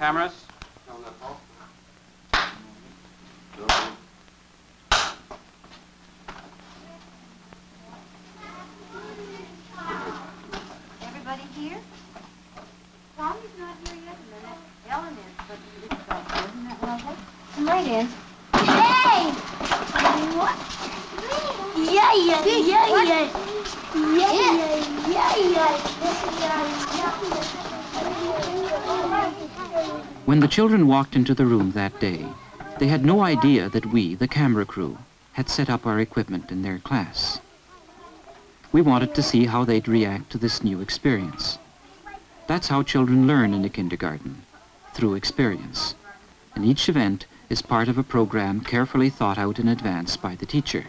Cameras? Everybody here? Tommy's not here yet a minute. Ellen is, but it's like, isn't that lovely? Come right in. Hey! What? Yeah. When the children walked into the room that day, they had no idea that we, the camera crew, had set up our equipment in their class. We wanted to see how they'd react to this new experience. That's how children learn in a kindergarten, through experience. And each event is part of a program carefully thought out in advance by the teacher.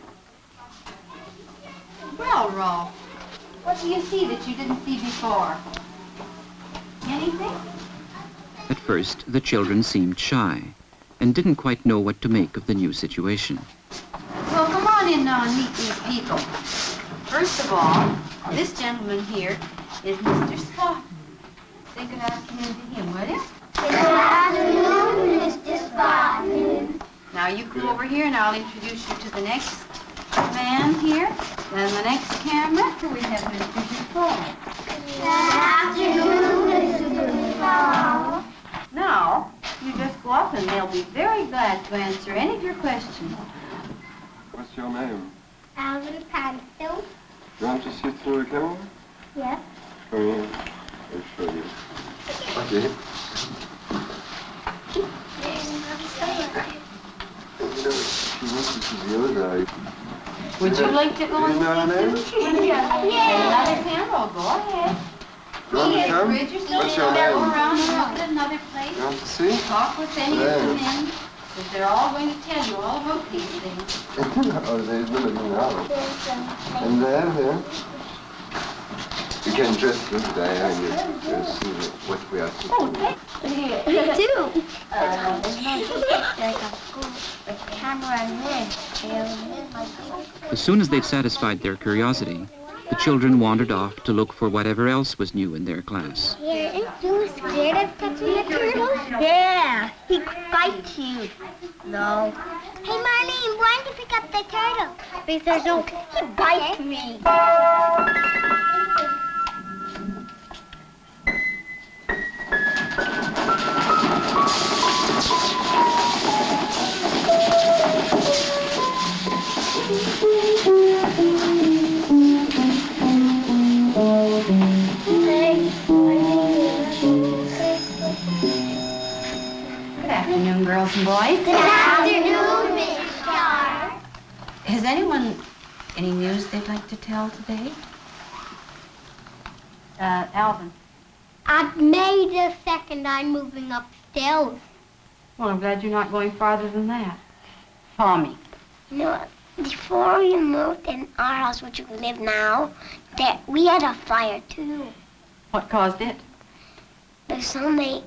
Well, Rolf, what do you see that you didn't see before? Anything? At first, the children seemed shy and didn't quite know what to make of the new situation. Well, come on in now and meet these people. First of all, this gentleman here is Mr. Scott. Think of asking him to him, will you? Good afternoon, Mr. Spartan. Now you come over here and I'll introduce you to the next man here. Then the next camera, we have Mr. Dufault. Good afternoon, Mr. Dufault. Now, you just go up and they'll be very glad to answer any of your questions. What's your name? Alvin Panfield. You want to see through the camera? Yes. Come here. I'll show you. Okay. She wants to see the other eye. Would you like to go and see too? Yeah. Another camera, go ahead. You want to come? What's your Go name? around and look at another place. You want to see? Talk with any of the men, because they're all going to tell you all about these things. Oh, there's nobody now. And there. You can just look there and you see what we are seeing. Me too. There's a camera in there. As soon as they'd satisfied their curiosity, the children wandered off to look for whatever else was new in their class. You scared of touching the turtle? Yeah. He bites you. No. Hey, Marlene, why did you pick up the turtle? Because he bites me. Good afternoon, girls and boys. Good afternoon, Miss Starr. Has anyone any news they'd like to tell today? Alvin. On May the 2nd, I'm moving upstairs. Well, I'm glad you're not going farther than that. Tommy. You know, before we moved in our house, which we live now, we had a fire, too. What caused it? There's somebody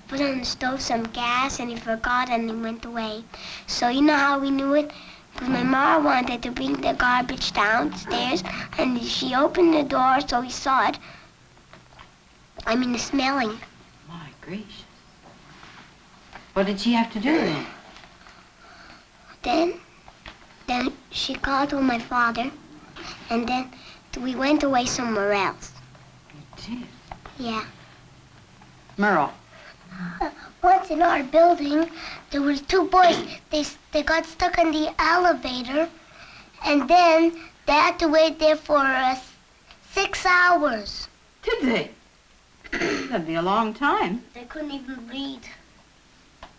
put on the stove some gas, and he forgot, and he went away. So you know how we knew it? Because my mom wanted to bring the garbage downstairs, and she opened the door, so we saw it. I mean, the smelling. My gracious. What did she have to do then? Then she called to my father, and then we went away somewhere else. You did? Yeah. Merle. Once in our building, there were two boys. They got stuck in the elevator, and then they had to wait there for 6 hours. Did they? That'd be a long time. They couldn't even breathe.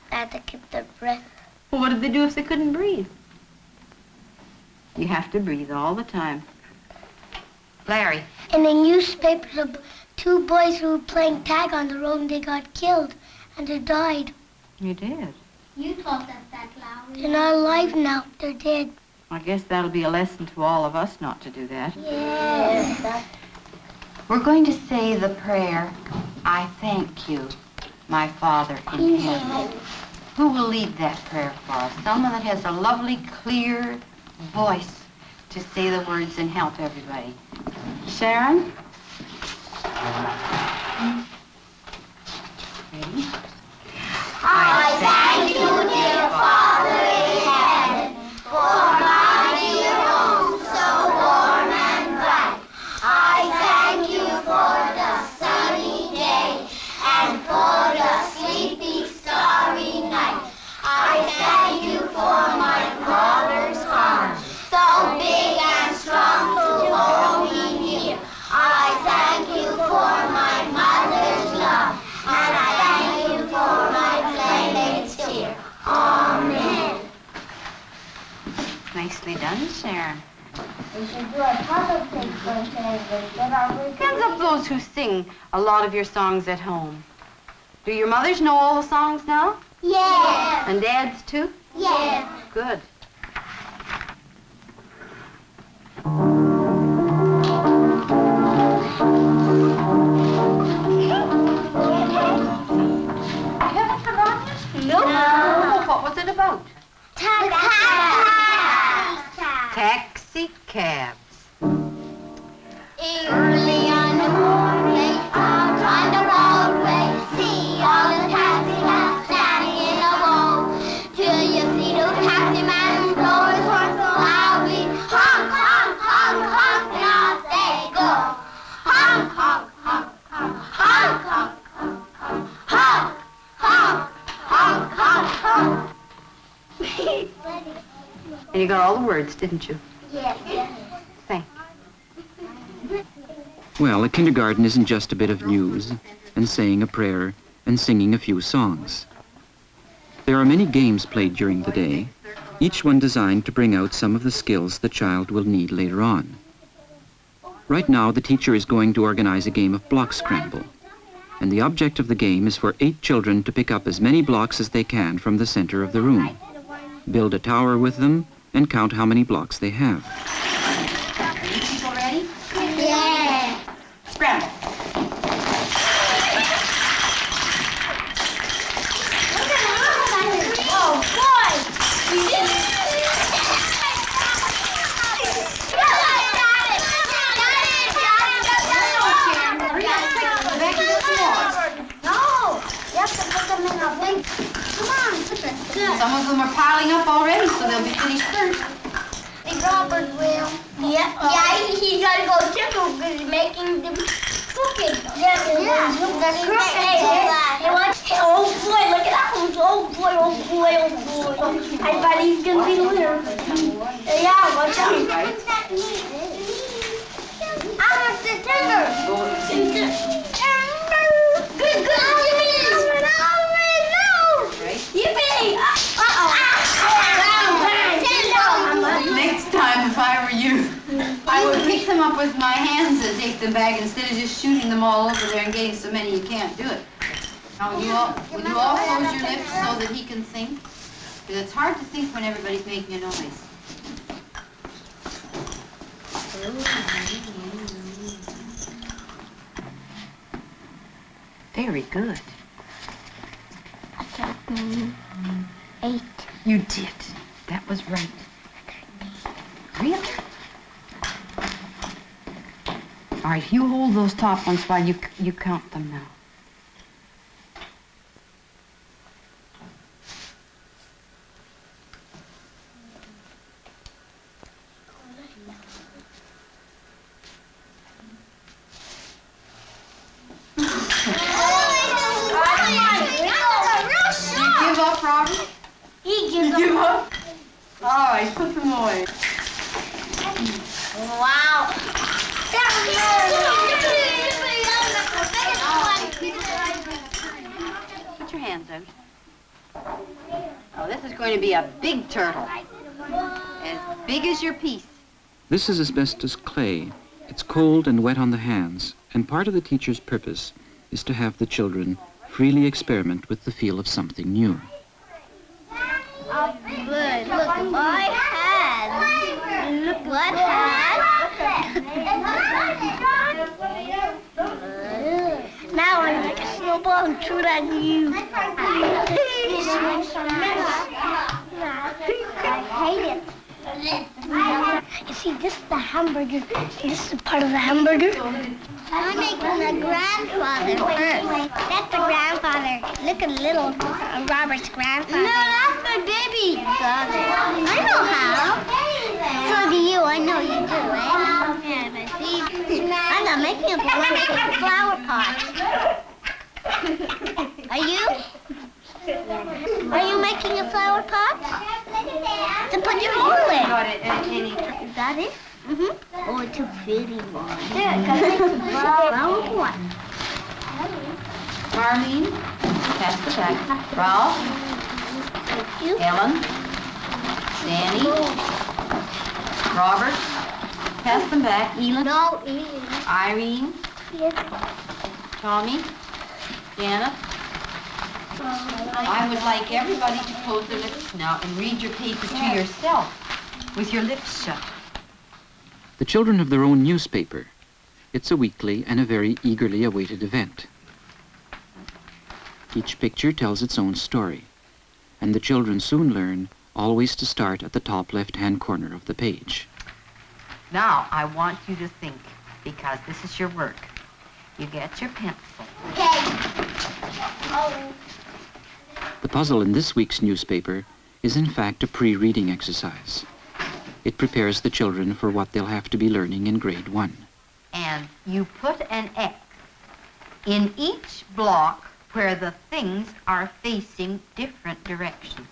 They had to keep their breath. Well, what did they do if they couldn't breathe? You have to breathe all the time. Larry. In the newspaper, the two boys who were playing tag on the road, and they got killed, and they died. You did? You told us that, Larry. They're not alive now. They're dead. I guess that'll be a lesson to all of us not to do that. Yes. We're going to say the prayer, I thank you, my Father in heaven. Who will lead that prayer for us? Someone that has a lovely, clear voice to say the words and help everybody. Sharon? Ready? Nicely done, Sharon. We should do a puzzle thing for everybody. Get our Hands up those who sing a lot of your songs at home. Do your mothers know all the songs now? Yeah. And dads too? Yeah. Good. You haven't forgotten it? No. What was it about? Taxi cabs. Early on the morning, out on the roadway, see all the taxi cabs standing in a row. Till you see the taxi man blow his horn so loudly, honk, honk, honk, honk, and off they go. Honk, honk, honk, honk, honk, honk, honk, honk, honk, honk, honk. And you got all the words, didn't you? Yes, yes. Thanks. Well, a kindergarten isn't just a bit of news and saying a prayer and singing a few songs. There are many games played during the day, each one designed to bring out some of the skills the child will need later on. Right now, the teacher is going to organize a game of block scramble, and the object of the game is for 8 children to pick up as many blocks as they can from the center of the room, build a tower with them, and count how many blocks they have. Are you people ready? Yeah. Scramble. Oh, boy! No! You have to put them in a big... Come on, put them. Some of them are piling up already, so they'll be finished first. Big Robert will. Yeah, he's gotta go too because he's making them crooked. Yeah, they're crooked. Hey, watch. Oh boy, look at that one. Oh boy, oh boy, oh boy. I bet he's gonna be the winner. Yeah, watch out. I want the tender. Good, Jimmy. Yippee! Next time, if I were you, I would pick them up with my hands and take them back instead of just shooting them all over there and getting so many you can't do it. Now, will you all close your lips so that he can think? Because it's hard to think when everybody's making a noise. Very good. 8. You did. That was right. Really? All right, you hold those top ones while you count them now. You give up, Robert? He gives You give up? All right, put them away. Wow. Put your hands out. Oh, this is going to be a big turtle. As big as your piece. This is asbestos clay. It's cold and wet on the hands, and part of the teacher's purpose is to have the children freely experiment with the feel of something new. Oh, good. Look, my hand. Look what hand. Now I make a snowball and throw it at you. I hate it. You see, this is the hamburger. This is part of the hamburger. I'm making the grandfather first. That's the grandfather. Look at little Robert's grandfather. No, that's my baby father. I know how. So do you. I know you do, right? Yeah, but see, I'm not making a flower pot. Are you? Are you making a flower pot? To put your hole in. Got it, Annie. Is that it? Mm-hmm. Oh, it's a pretty one. Yeah, because it's a flower pot. Marlene, pass the back. Ralph, Thank you. Ellen, Danny, Robert, pass them back. Elin? No, Ian. Irene? Yes. Tommy? Janet? I would like everybody to close their lips now and read your paper to yourself with your lips shut. The children have their own newspaper. It's a weekly and a very eagerly awaited event. Each picture tells its own story, and the children soon learn always to start at the top left-hand corner of the page. Now, I want you to think, because this is your work. You get your pencil. The puzzle in this week's newspaper is in fact a pre-reading exercise. It prepares the children for what they'll have to be learning in grade 1. And you put an X in each block where the things are facing different directions.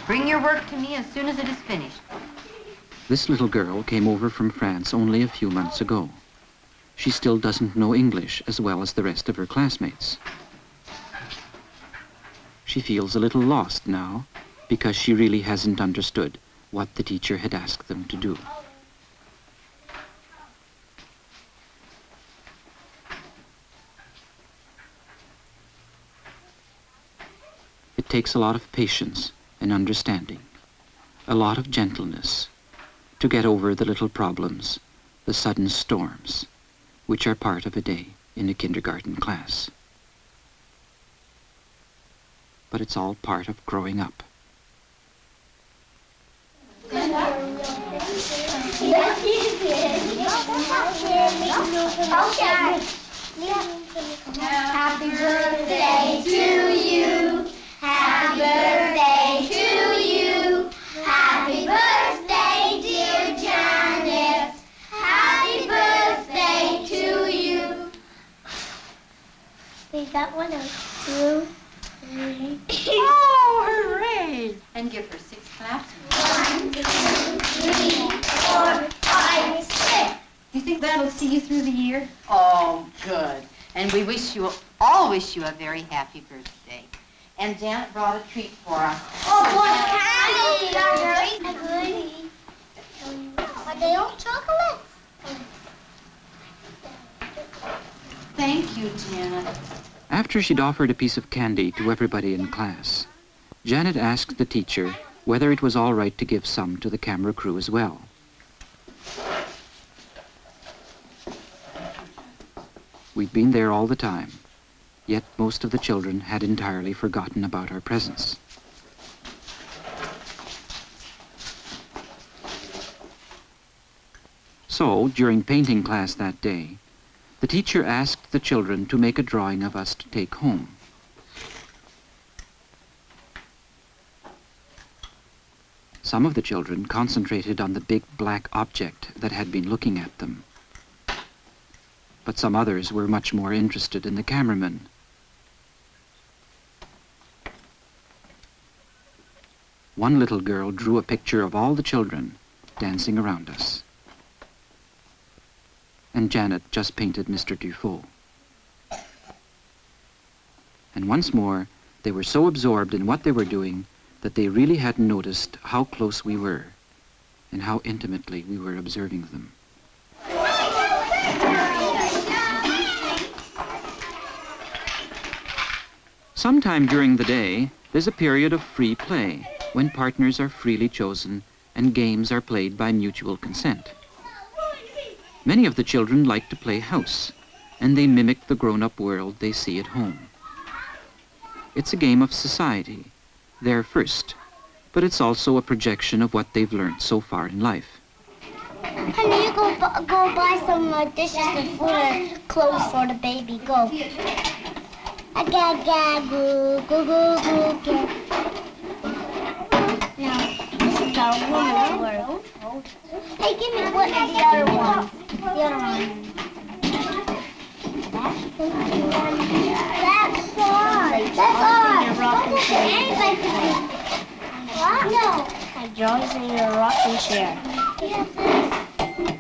Bring your work to me as soon as it is finished. This little girl came over from France only a few months ago. She still doesn't know English as well as the rest of her classmates. She feels a little lost now because she really hasn't understood what the teacher had asked them to do. It takes a lot of patience and understanding, a lot of gentleness to get over the little problems, the sudden storms, which are part of a day in a kindergarten class. But it's all part of growing up. Happy birthday to you. Happy birthday to you. Happy birthday, dear Janet. Happy birthday to you. Wait, that one is 2, 3. Oh, hooray! And give her 6 claps. 1, 2, 3, 4, 5, 6. Do you think that'll see you through the year? Oh, good. And we all wish you a very happy birthday. And Janet brought a treat for us. Oh, what candy! Are they all chocolate? Thank you, Janet. After she'd offered a piece of candy to everybody in class, Janet asked the teacher whether it was all right to give some to the camera crew as well. We'd been there all the time, yet most of the children had entirely forgotten about our presence. So, during painting class that day, the teacher asked the children to make a drawing of us to take home. Some of the children concentrated on the big black object that had been looking at them, but some others were much more interested in the cameraman. One little girl drew a picture of all the children dancing around us. And Janet just painted Mr. Dufault. And once more, they were so absorbed in what they were doing that they really hadn't noticed how close we were and how intimately we were observing them. Sometime during the day, there's a period of free play when partners are freely chosen and games are played by mutual consent. Many of the children like to play house, and they mimic the grown-up world they see at home. It's a game of society, they're first, but it's also a projection of what they've learned so far in life. Honey, you go buy some dishes and food and clothes for the baby. Go. Goo, goo, goo, goo, goo. Now, this is our woman's work. Hey, give me one of the other one. The other one. That's ours. That's ours. What? No. I draws in your rocking chair. Yes,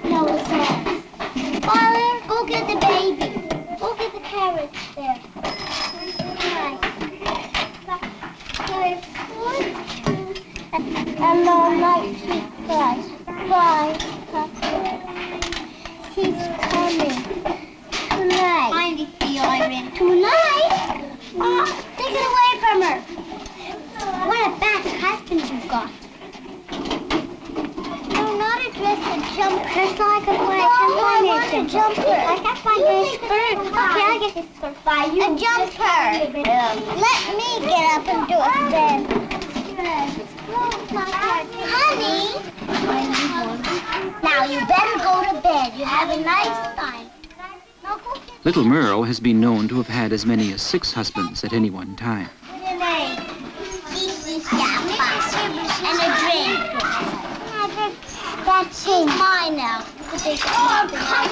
no, it's ours. Father, go get the baby. Go get the carrots there. And nice. Bye. She's coming. Tonight. Finally, Irene. Tonight? Take it away from her. What a bad husband you've got. No, not a dress, a jumper. That's not like a dress. I want a jumper. I can't find a skirt. Okay, I'll get this skirt. A jumper. Let me get up and do it then. Honey. Now you better go to bed. You have a nice night. Little Merle has been known to have had as many as 6 husbands at any one time. And a drink. That's mine now.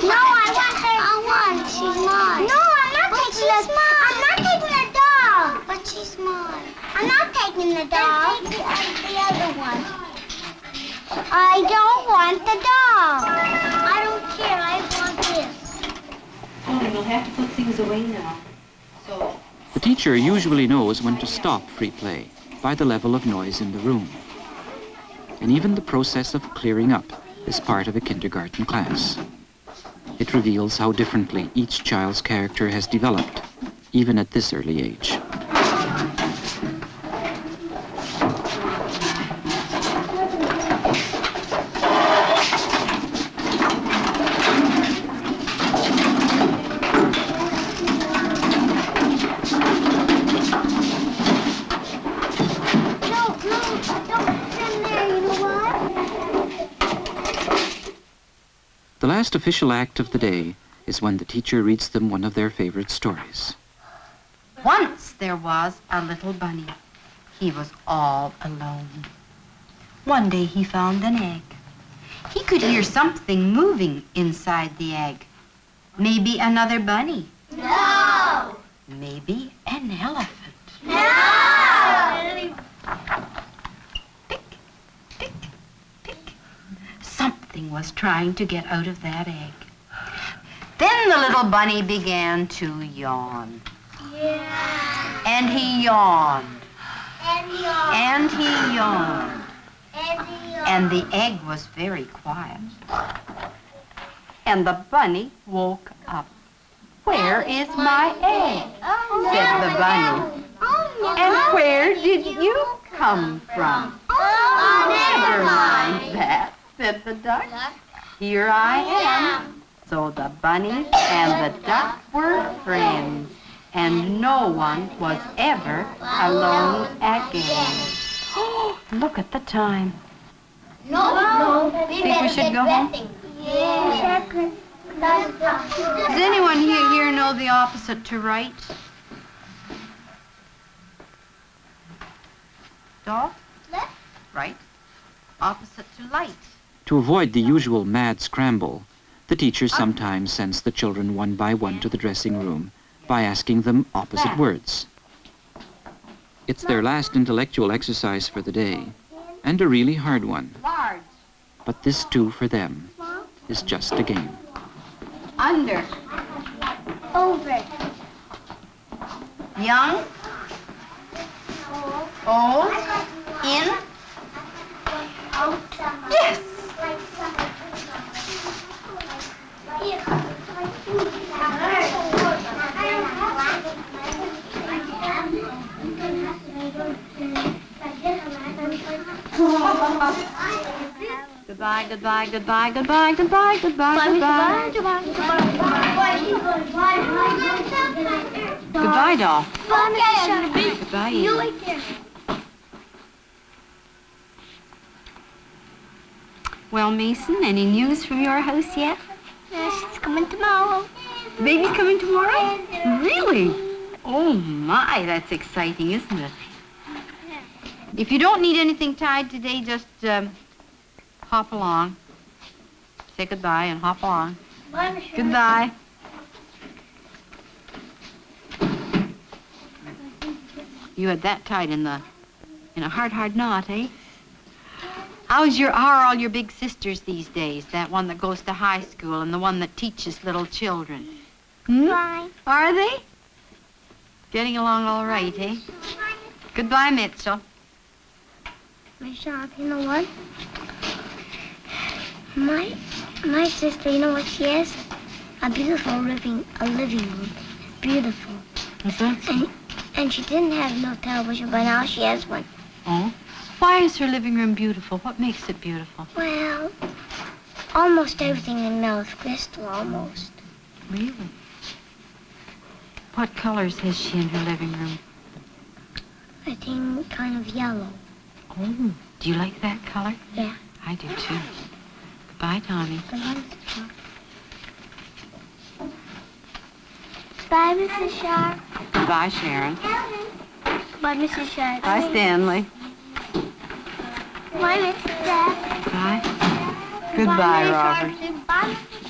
No, I want her. She's mine. No, I'm not taking the dog. I'm not taking the dog. But she's mine. I'm not taking the dog. Then take the other one. I don't want the dog. I don't care. I want this. Oh, we'll have to put things away now. So. The teacher usually knows when to stop free play by the level of noise in the room. And even the process of clearing up is part of a kindergarten class. It reveals how differently each child's character has developed, even at this early age. The last official act of the day is when the teacher reads them one of their favorite stories. Once there was a little bunny. He was all alone. One day he found an egg. He could hear something moving inside the egg. Maybe another bunny. No! Maybe an elephant. No! Pick, pick, pick. Something was trying to get out of that egg. Then the little bunny began to yawn. Yeah. And he yawned. And yawn. And he yawned. And yawn. And the egg was very quiet. And the bunny woke up. Where is my egg? Said the bunny. And where did you come from? Never mind that, said the duck. Here I am. So the bunny and the duck were friends, and no one was ever alone again. Oh, look at the time. No. Think we should go home? Yeah. Does anyone here know the opposite to right? Doll? Left. Right. Opposite to light. To avoid the usual mad scramble, the teacher sometimes sends the children one by one to the dressing room by asking them opposite words. It's their last intellectual exercise for the day, and a really hard one. Large. But this too for them is just a game. Under. Over. Young. Old. In. Yes. Goodbye, goodbye, goodbye, goodbye, goodbye, goodbye, goodbye. Goodbye, doll. Goodbye, Edie. Well, Mason, any news from your house yet? Yes, it's coming tomorrow. Baby's coming tomorrow? Really? Oh, my, that's exciting, isn't it? If you don't need anything tied today, just hop along. Say goodbye and hop along. Goodbye. You had that tied in a hard knot, eh? How are all your big sisters these days? That one that goes to high school and the one that teaches little children. Fine. Are they? Getting along all right, eh? Goodbye, Mitchell. Michelle, you know what? My sister, you know what she has? A beautiful living room. Beautiful. Is that? And she didn't have no television, but now she has one. Oh? Why is her living room beautiful? What makes it beautiful? Well, almost everything in there is crystal, almost. Really? What colors has she in her living room? I think kind of yellow. Oh, do you like that color? Yeah. I do too. Goodbye, Tommy. Bye, Mrs. Sharp. Goodbye, Sharon. Bye, Mrs. Sharp. Bye, Stanley. Bye, Mrs. Sharp. Bye. Bye, Goodbye, Mrs. Robert. Sharp. Bye, Mrs.